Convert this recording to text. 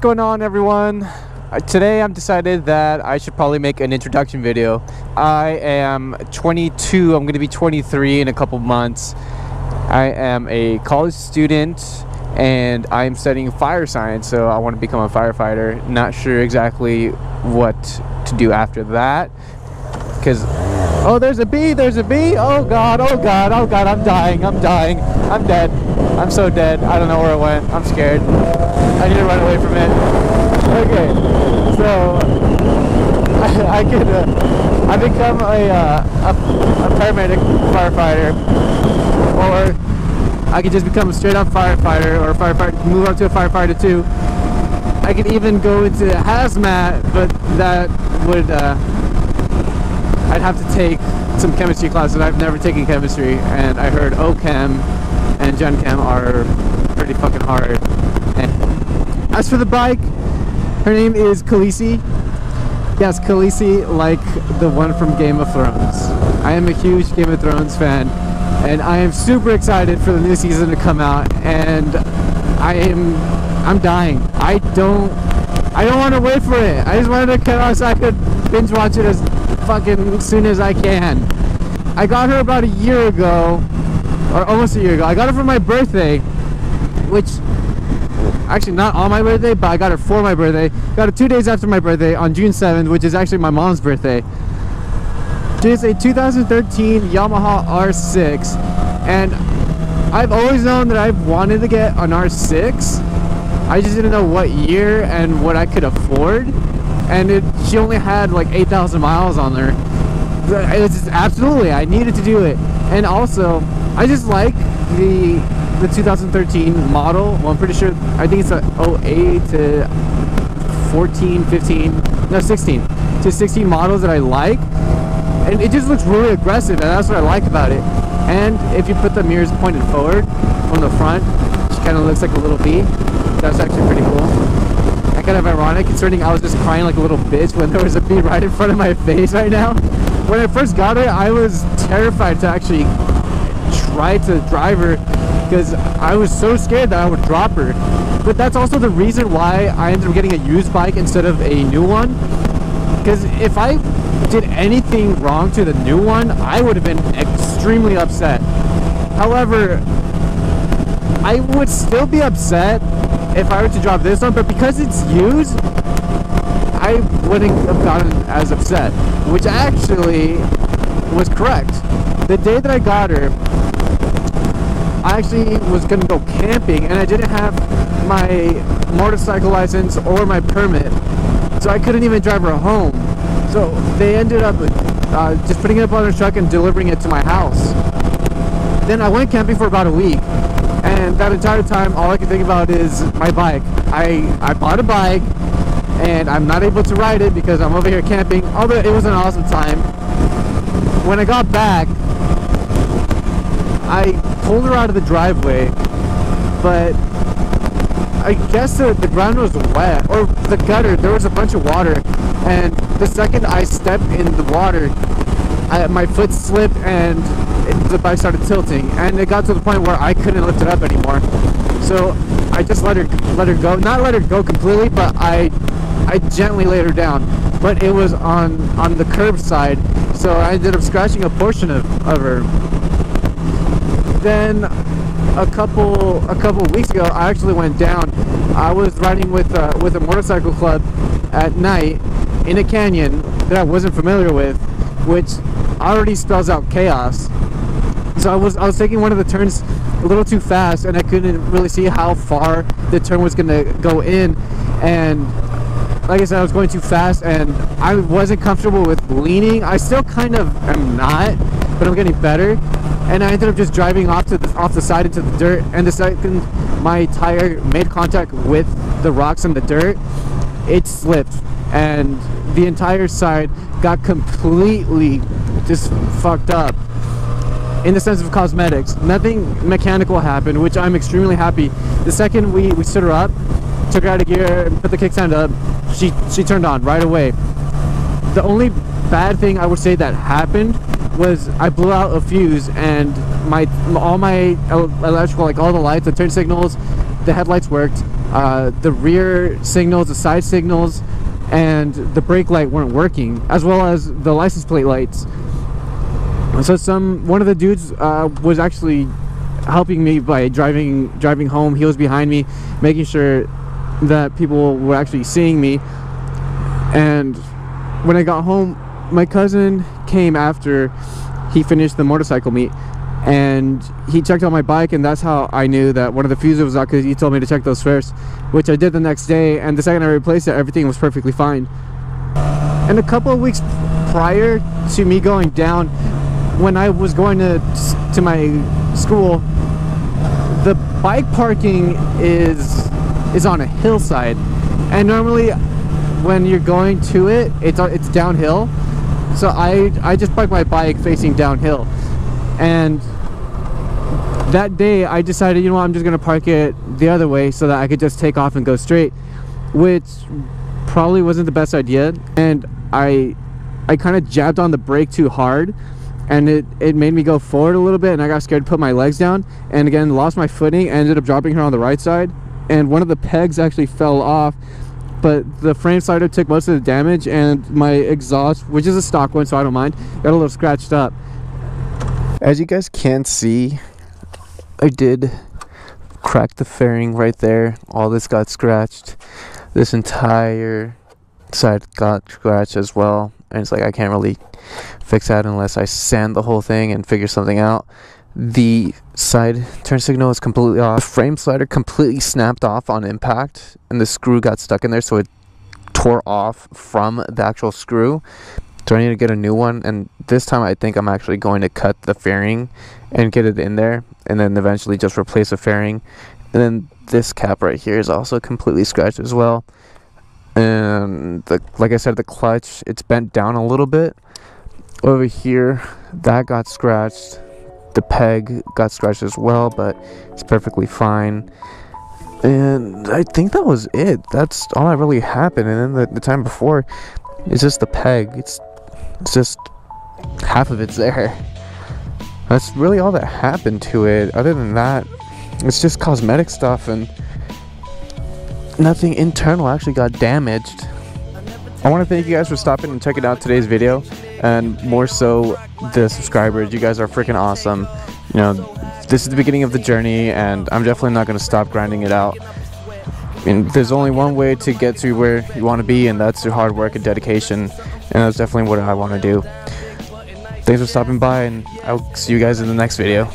going on, everyone? Today I'm decided that I should probably make an introduction video. I am 22. I'm going to be 23 in a couple months. I am a college student and I'm studying fire science, so I want to become a firefighter. Not sure exactly what to do after that, because oh, there's a bee, oh god, I'm dying, I'm dead, I'm so dead. I don't know where it went. I'm scared. I need to run away from it. Okay, so I become a paramedic firefighter, or I could just become a straight up firefighter, or a firefighter, move up to a firefighter too. I could even go into hazmat, but that would I'd have to take some chemistry classes. I've never taken chemistry, and I heard OChem and Gen Chem are pretty fucking hard. And as for the bike, her name is Khaleesi. Yes, Khaleesi, like the one from Game of Thrones. I am a huge Game of Thrones fan, and I am super excited for the new season to come out, and I'm dying. I don't want to wait for it. I just wanted to come out so I could binge watch it as fucking soon as I can. I got her about a year ago, or almost a year ago. I got her for my birthday, which actually not on my birthday, but I got her for my birthday. Got her 2 days after my birthday on June 7th, which is actually my mom's birthday. It is a 2013 Yamaha R6, and I've always known that I've wanted to get an R6. I just didn't know what year and what I could afford, and she only had like 8,000 miles on her. It was just, absolutely, I needed to do it. And also, I just like the 2013 model. Well, I'm pretty sure, I think it's a 08 to 14, 15, no 16 to 16 models that I like, and it just looks really aggressive, and that's what I like about it. And if you put the mirrors pointed forward from the front, she kind of looks like a little bee. That's actually pretty cool. And kind of ironic, considering I was just crying like a little bitch when there was a bee right in front of my face right now. When I first got her, I was terrified to actually try to drive her, because I was so scared that I would drop her. But that's also the reason why I ended up getting a used bike instead of a new one, because if I did anything wrong to the new one, I would have been extremely upset. However, I would still be upset if I were to drop this one, but because it's used, I wouldn't have gotten as upset, which actually was correct. The day that I got her, I actually was gonna go camping, and I didn't have my motorcycle license or my permit, so I couldn't even drive her home. So they ended up just putting it up on a truck and delivering it to my house. Then I went camping for about a week, and that entire time all I could think about is my bike. I bought a bike, and I'm not able to ride it because I'm over here camping, although it was an awesome time. When I got back, I pulled her out of the driveway, but I guess the ground was wet, or the gutter, there was a bunch of water, and the second I stepped in the water, my foot slipped and the bike started tilting, and it got to the point where I couldn't lift it up anymore. So I just let her go, not let her go completely, but I gently laid her down, but it was on the curb side, so I ended up scratching a portion of her. Then a couple weeks ago, I actually went down. I was riding with a motorcycle club at night in a canyon that I wasn't familiar with, which already spells out chaos. So I was taking one of the turns a little too fast, and I couldn't really see how far the turn was gonna go in, and like I said, I was going too fast, and I wasn't comfortable with leaning. I still kind of am not, but I'm getting better. And I ended up just driving off the side into the dirt, and the second my tire made contact with the rocks and the dirt, it slipped, and the entire side got completely just fucked up in the sense of cosmetics. Nothing mechanical happened, which I'm extremely happy. The second we stood her up, took her out of gear, and put the kickstand up, she turned on right away. The only bad thing I would say that happened was I blew out a fuse, and all my electrical, like all the lights, the turn signals, the headlights worked, the rear signals, the side signals, and the brake light weren't working, as well as the license plate lights. So one of the dudes was actually helping me by driving home. He was behind me, making sure that people were actually seeing me. And when I got home, my cousin came after he finished the motorcycle meet, and he checked out my bike, and that's how I knew that one of the fuses was out, because he told me to check those first, which I did the next day. And the second I replaced it, everything was perfectly fine. And a couple of weeks prior to me going down, when I was going to my school, the bike parking is on a hillside, and normally when you're going to it, it's downhill. So I just parked my bike facing downhill, and that day I decided, you know what, I'm just gonna park it the other way so that I could just take off and go straight, which probably wasn't the best idea. And I kind of jabbed on the brake too hard, and it made me go forward a little bit, and I got scared to put my legs down, and again lost my footing, ended up dropping her on the right side, and one of the pegs actually fell off, but the frame slider took most of the damage, and my exhaust, which is a stock one so I don't mind, got a little scratched up. As you guys can see, I did crack the fairing right there. All this got scratched. This entire side got scratched as well, and it's like I can't really fix that unless I sand the whole thing and figure something out. The side turn signal is completely off. The frame slider completely snapped off on impact, and the screw got stuck in there, so it tore off from the actual screw. So I need to get a new one, and this time I think I'm actually going to cut the fairing and get it in there, and then eventually just replace the fairing. And then this cap right here is also completely scratched as well. And like I said, the clutch, it's bent down a little bit. Over here, that got scratched. The peg got scratched as well, but it's perfectly fine. And I think that was it. That's all that really happened. And then the time before, it's just the peg. It's just half of it's there. That's really all that happened to it. Other than that, it's just cosmetic stuff, and nothing internal actually got damaged. I want to thank you guys for stopping and checking out today's video, and more so the subscribers. You guys are freaking awesome. You know, this is the beginning of the journey, and I'm definitely not going to stop grinding it out. I mean, there's only one way to get to where you want to be, and that's through hard work and dedication, and that's definitely what I want to do. Thanks for stopping by, and I'll see you guys in the next video.